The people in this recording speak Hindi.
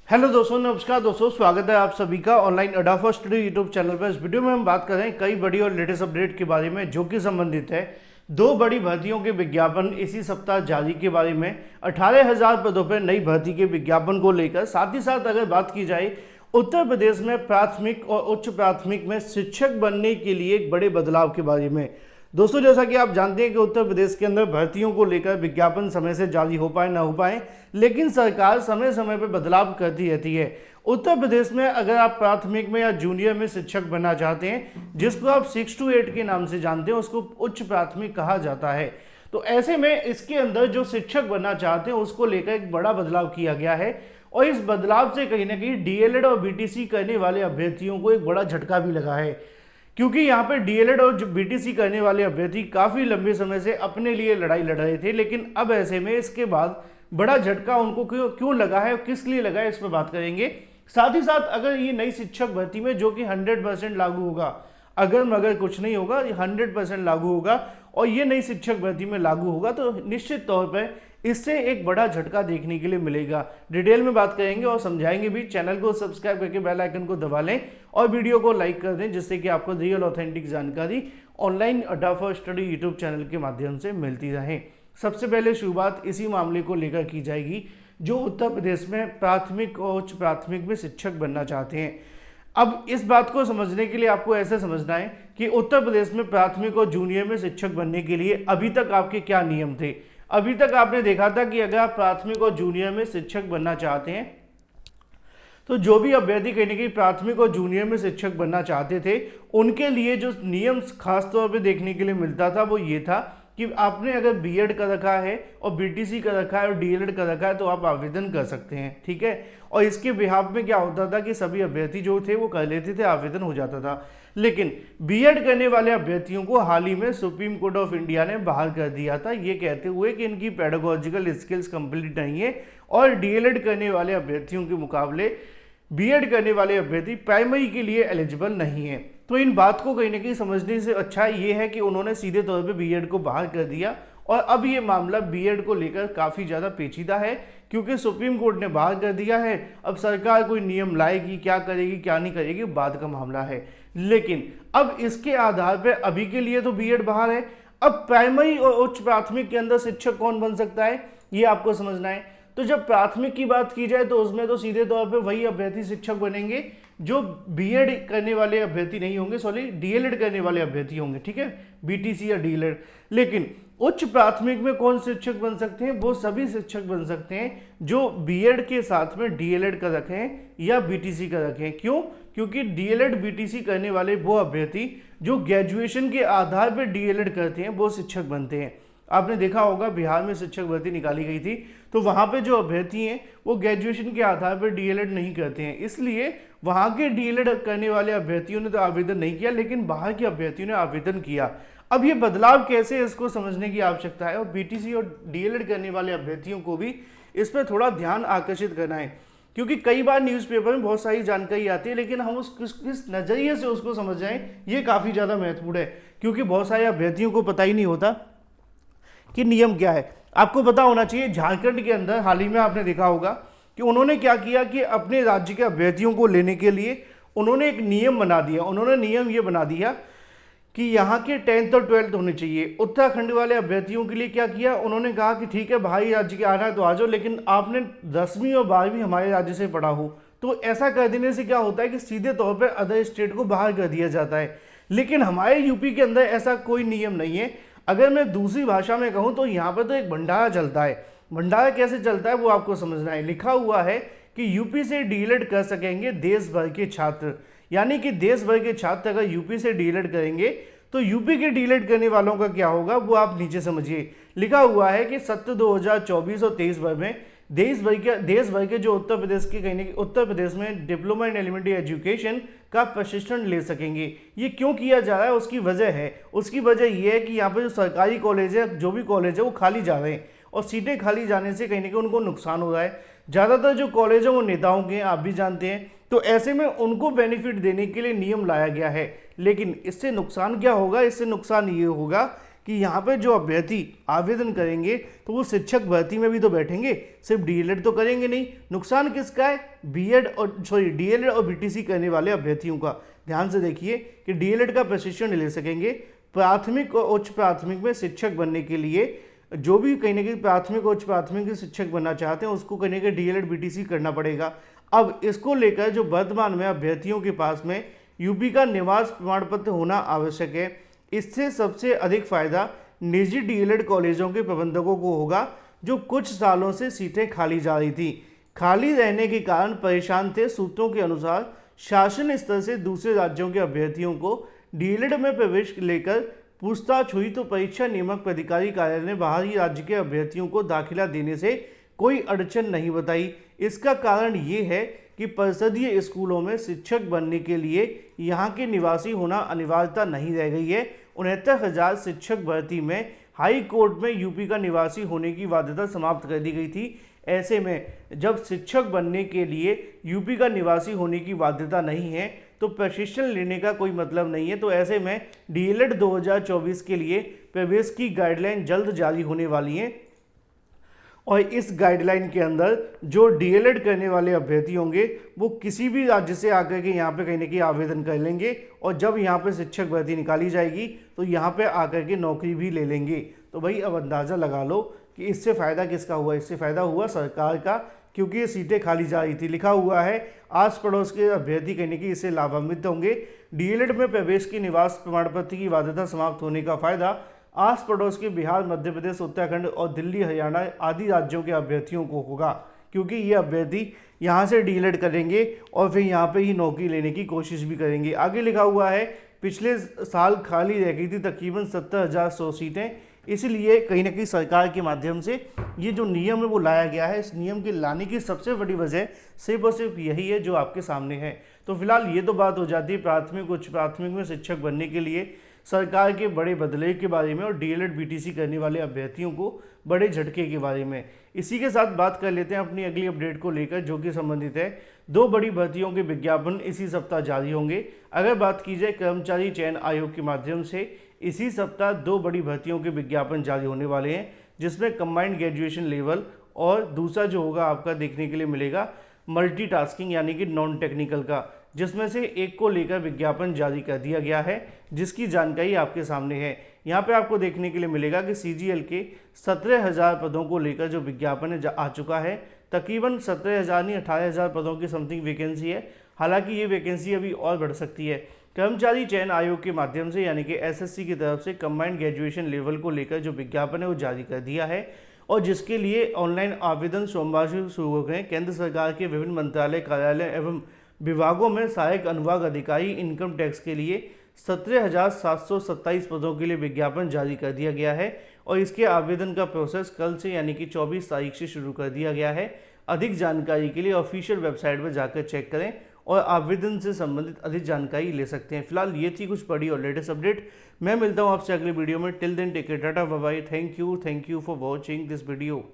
हेलो दोस्तों, नमस्कार दोस्तों, स्वागत है आप सभी का ऑनलाइन अड्डा फॉर स्टडी यूट्यूब चैनल पर। इस वीडियो में हम बात कर रहे हैं कई बड़ी और लेटेस्ट अपडेट के बारे में जो कि संबंधित है दो बड़ी भर्तियों के विज्ञापन इसी सप्ताह जारी के बारे में। 18,000 पदों पर नई भर्ती के विज्ञापन को लेकर, साथ ही साथ अगर बात की जाए उत्तर प्रदेश में प्राथमिक और उच्च प्राथमिक में शिक्षक बनने के लिए एक बड़े बदलाव के बारे में। दोस्तों, जैसा कि आप जानते हैं कि उत्तर प्रदेश के अंदर भर्तियों को लेकर विज्ञापन समय से जारी हो पाए ना हो पाए, लेकिन सरकार समय समय पर बदलाव करती रहती है। उत्तर प्रदेश में अगर आप प्राथमिक में या जूनियर में शिक्षक बनना चाहते हैं, जिसको आप 6 to 8 के नाम से जानते हैं, उसको उच्च प्राथमिक कहा जाता है। तो ऐसे में इसके अंदर जो शिक्षक बनना चाहते हैं उसको लेकर एक बड़ा बदलाव किया गया है, और इस बदलाव से कहीं ना कहीं डीएलएड और बीटीसी करने वाले अभ्यर्थियों को एक बड़ा झटका भी लगा है, क्योंकि यहाँ पे डीएलएड और बीटीसी करने वाले अभ्यर्थी काफ़ी लंबे समय से अपने लिए लड़ाई लड़ रहे थे। लेकिन अब ऐसे में इसके बाद बड़ा झटका उनको क्यों लगा है और किस लिए लगा है, इस पर बात करेंगे। साथ ही साथ अगर ये नई शिक्षक भर्ती में जो कि 100% लागू होगा, अगर मगर कुछ नहीं होगा, 100% लागू होगा और ये नई शिक्षक भर्ती में लागू होगा, तो निश्चित तौर पर इससे एक बड़ा झटका देखने के लिए मिलेगा। डिटेल में बात करेंगे और समझाएंगे भी। चैनल को सब्सक्राइब करके बेल आइकन को दबा लें और वीडियो को लाइक कर दें, जिससे कि आपको रियल ऑथेंटिक जानकारी ऑनलाइन अड्डा फॉर स्टडी यूट्यूब चैनल के माध्यम से मिलती रहे। सबसे पहले शुरुआत इसी मामले को लेकर की जाएगी जो उत्तर प्रदेश में प्राथमिक और उच्च प्राथमिक में शिक्षक बनना चाहते हैं। अब इस बात को समझने के लिए आपको ऐसे समझना है कि उत्तर प्रदेश में प्राथमिक और जूनियर में शिक्षक बनने के लिए अभी तक आपके क्या नियम थे। अभी तक आपने देखा था कि अगर आप प्राथमिक और जूनियर में शिक्षक बनना चाहते हैं, तो जो भी अभ्यर्थी कहीं ना कहीं प्राथमिक और जूनियर में शिक्षक बनना चाहते थे, उनके लिए जो नियम खास तौर पे देखने के लिए मिलता था वो ये था कि आपने अगर बीएड कर रखा है और बीटीसी कर रखा है और डीएलएड कर रखा है तो आप आवेदन कर सकते हैं, ठीक है। और इसके बिहाफ में क्या होता था कि सभी अभ्यर्थी जो थे वो कर लेते थे, आवेदन हो जाता था। लेकिन बीएड करने वाले अभ्यर्थियों को हाल ही में सुप्रीम कोर्ट ऑफ इंडिया ने बाहर कर दिया था, ये कहते हुए कि इनकी पेडागोजिकल स्किल्स कंप्लीट नहीं है और डीएलएड करने वाले अभ्यर्थियों के मुकाबले बीएड करने वाले अभ्यर्थी प्राइमरी के लिए एलिजिबल नहीं है। तो इन बात को कहीं ना कहीं समझने से अच्छा ये है कि उन्होंने सीधे तौर पे बीएड को बाहर कर दिया, और अब ये मामला बीएड को लेकर काफ़ी ज़्यादा पेचीदा है, क्योंकि सुप्रीम कोर्ट ने बाहर कर दिया है। अब सरकार कोई नियम लाएगी, क्या करेगी क्या नहीं करेगी, बाद का मामला है। लेकिन अब इसके आधार पर अभी के लिए तो बीएड बाहर है। अब प्राइमरी और उच्च प्राथमिक के अंदर शिक्षक कौन बन सकता है, ये आपको समझना है। तो जब प्राथमिक की बात की जाए तो उसमें तो सीधे तौर पे वही अभ्यर्थी शिक्षक बनेंगे जो बीएड करने वाले अभ्यर्थी नहीं होंगे, सॉरी डीएलएड करने वाले अभ्यर्थी होंगे, ठीक है, बीटीसी या डीएलएड। लेकिन उच्च प्राथमिक में कौन शिक्षक बन सकते हैं, वो सभी शिक्षक बन सकते हैं जो बीएड के साथ में डीएलएड कर रखे हैं या बीटीसी कर रखे हैं। क्यों? क्योंकि डीएलएड बीटीसी करने वाले वो अभ्यर्थी जो ग्रेजुएशन के आधार पर डीएलएड करते हैं वो शिक्षक बनते हैं। आपने देखा होगा बिहार में शिक्षक भर्ती निकाली गई थी, तो वहाँ पे जो अभ्यर्थी हैं वो ग्रेजुएशन के आधार पर डीएलएड नहीं करते हैं, इसलिए वहाँ के डीएलएड करने वाले अभ्यर्थियों ने तो आवेदन नहीं किया, लेकिन बाहर के अभ्यर्थियों ने आवेदन किया। अब ये बदलाव कैसे है, इसको समझने की आवश्यकता है, और बीटीसी और डीएलएड करने वाले अभ्यर्थियों को भी इस पर थोड़ा ध्यान आकर्षित करना है, क्योंकि कई बार न्यूज़पेपर में बहुत सारी जानकारी आती है, लेकिन हम उस किस नज़रिए से उसको समझ जाएं ये काफ़ी ज़्यादा महत्वपूर्ण है, क्योंकि बहुत सारे अभ्यर्थियों को पता ही नहीं होता कि नियम क्या है। आपको पता होना चाहिए, झारखंड के अंदर हाल ही में आपने देखा होगा कि उन्होंने क्या किया कि अपने राज्य के अभ्यर्थियों को लेने के लिए उन्होंने एक नियम बना दिया। उन्होंने नियम ये बना दिया कि यहाँ के 10th और 12th होने चाहिए। उत्तराखंड वाले अभ्यर्थियों के लिए क्या किया, उन्होंने कहा कि ठीक है भाई, राज्य के आना है तो आ जाओ, लेकिन आपने 10वीं और 12वीं हमारे राज्य से पढ़ा हो। तो ऐसा कर देने से क्या होता है कि सीधे तौर पर अदर स्टेट को बाहर कर दिया जाता है। लेकिन हमारे यूपी के अंदर ऐसा कोई नियम नहीं है। अगर मैं दूसरी भाषा में कहूँ तो यहाँ पर तो एक भंडारा चलता है। भंडारा कैसे चलता है वो आपको समझना है। लिखा हुआ है कि यूपी से डीएलएड कर सकेंगे देश भर के छात्र, यानी कि देश भर के छात्र अगर यूपी से डीएलएड करेंगे तो यूपी के डीएलएड करने वालों का क्या होगा वो आप नीचे समझिए। लिखा हुआ है कि सत्र 2024 और 23 भर में देश भर के जो उत्तर प्रदेश के कहीं उत्तर प्रदेश में डिप्लोमा इन एलिमेंट्री एजुकेशन का प्रशिक्षण ले सकेंगे। ये क्यों किया जा रहा है, उसकी वजह है। उसकी वजह ये है कि यहाँ पर जो सरकारी कॉलेज है, जो भी कॉलेज है, वो खाली जा रहे हैं, और सीटें खाली जाने से कहीं ना कहीं उनको नुकसान हो रहा है। ज़्यादातर जो कॉलेज है वो नेताओं के हैं, आप भी जानते हैं, तो ऐसे में उनको बेनिफिट देने के लिए नियम लाया गया है। लेकिन इससे नुकसान क्या होगा, इससे नुकसान ये होगा कि यहाँ पे जो अभ्यर्थी आवेदन करेंगे तो वो शिक्षक भर्ती में भी तो बैठेंगे, सिर्फ डीएलएड तो करेंगे नहीं। नुकसान किसका है? डीएलएड और बीटीसी करने वाले अभ्यर्थियों का। ध्यान से देखिए कि डीएलएड का प्रशिक्षण ले सकेंगे। प्राथमिक और उच्च प्राथमिक में शिक्षक बनने के लिए जो भी कहीं ना कहीं प्राथमिक और उच्च प्राथमिक के शिक्षक बनना चाहते हैं उसको कहीं ना कहीं डीएलएड बीटीसी करना पड़ेगा। अब इसको लेकर जो वर्तमान में अभ्यर्थियों के पास में यूपी का निवास प्रमाण पत्र होना आवश्यक है। इससे सबसे अधिक फायदा निजी डीएलएड कॉलेजों के प्रबंधकों को होगा, जो कुछ सालों से सीटें खाली जा रही थी। खाली रहने के कारण परेशान थे। सूत्रों के अनुसार शासन स्तर से दूसरे राज्यों के अभ्यर्थियों को डीएलएड में प्रवेश लेकर पूछताछ हुई तो परीक्षा नियामक प्राधिकारी कार्यालय ने बाहरी राज्य के अभ्यर्थियों को दाखिला देने से कोई अड़चन नहीं बताई। इसका कारण ये है कि परिषदीय स्कूलों में शिक्षक बनने के लिए यहाँ के निवासी होना अनिवार्यता नहीं रह गई है। 69,000 शिक्षक भर्ती में हाई कोर्ट में यूपी का निवासी होने की बाध्यता समाप्त कर दी गई थी। ऐसे में जब शिक्षक बनने के लिए यूपी का निवासी होने की बाध्यता नहीं है तो प्रशिक्षण लेने का कोई मतलब नहीं है। तो ऐसे में डीएलएड 2024 के लिए प्रवेश की गाइडलाइन जल्द जारी होने वाली है और इस गाइडलाइन के अंदर जो डीएलएड करने वाले अभ्यर्थी होंगे वो किसी भी राज्य से आकर के यहाँ पे कहीं ना कहीं आवेदन कर लेंगे और जब यहाँ पे शिक्षक भर्ती निकाली जाएगी तो यहाँ पे आकर के नौकरी भी ले लेंगे। तो भाई अब अंदाज़ा लगा लो कि इससे फ़ायदा किसका हुआ? इससे फ़ायदा हुआ सरकार का, क्योंकि ये सीटें खाली जा रही थी। लिखा हुआ है आस पड़ोस के अभ्यर्थी कहीं ना कहीं इससे लाभान्वित होंगे। डीएलएड में प्रवेश की निवास प्रमाण पत्र की बाध्यता समाप्त होने का फायदा आस पड़ोस के बिहार, मध्य प्रदेश, उत्तराखंड और दिल्ली, हरियाणा आदि राज्यों के अभ्यर्थियों को होगा, क्योंकि ये अभ्यर्थी यहाँ से डीएलएड करेंगे और फिर यहाँ पे ही नौकरी लेने की कोशिश भी करेंगे। आगे लिखा हुआ है पिछले साल खाली रह गई थी तकरीबन 70,100 सीटें, इसलिए कहीं ना कहीं सरकार के माध्यम से ये जो नियम है वो लाया गया है। इस नियम के लाने की सबसे बड़ी वजह सिर्फ और सिर्फ यही है जो आपके सामने है। तो फिलहाल ये तो बात हो जाती है प्राथमिक उच्च प्राथमिक में शिक्षक बनने के लिए सरकार के बड़े बदलाव के बारे में और डीएलएड बीटीसी करने वाले अभ्यर्थियों को बड़े झटके के बारे में। इसी के साथ बात कर लेते हैं अपनी अगली अपडेट को लेकर, जो कि संबंधित है 2 बड़ी भर्तियों के विज्ञापन इसी सप्ताह जारी होंगे। अगर बात की जाए कर्मचारी चयन आयोग के माध्यम से इसी सप्ताह 2 बड़ी भर्तियों के विज्ञापन जारी होने वाले हैं, जिसमें कंबाइंड ग्रेजुएशन लेवल और दूसरा जो होगा आपका देखने के लिए मिलेगा मल्टीटास्किंग यानी कि नॉन टेक्निकल का, जिसमें से एक को लेकर विज्ञापन जारी कर दिया गया है, जिसकी जानकारी आपके सामने है। यहाँ पे आपको देखने के लिए मिलेगा कि सीजीएल के 17,000 पदों को लेकर जो विज्ञापन आ चुका है, तकरीबन 17,000 नहीं 18,000 पदों की समथिंग वैकेंसी है। हालांकि ये वैकेंसी अभी और बढ़ सकती है। कर्मचारी चयन आयोग के माध्यम से यानी कि एसएससी की तरफ से कंबाइंड ग्रेजुएशन लेवल को लेकर जो विज्ञापन है वो जारी कर दिया है और जिसके लिए ऑनलाइन आवेदन सोमवार से शुरू हो गए। केंद्र सरकार के विभिन्न मंत्रालय, कार्यालय एवं विभागों में सहायक अनुभाग अधिकारी इनकम टैक्स के लिए 17,727 पदों के लिए विज्ञापन जारी कर दिया गया है और इसके आवेदन का प्रोसेस कल से यानी कि 24 तारीख से शुरू कर दिया गया है। अधिक जानकारी के लिए ऑफिशियल वेबसाइट पर जाकर चेक करें और आवेदन से संबंधित अधिक जानकारी ले सकते हैं। फिलहाल ये थी कुछ बड़ी और लेटेस्ट अपडेट। मैं मिलता हूँ आपसे अगले वीडियो में। Till then take care, tata, bye bye, thank you for watching this video.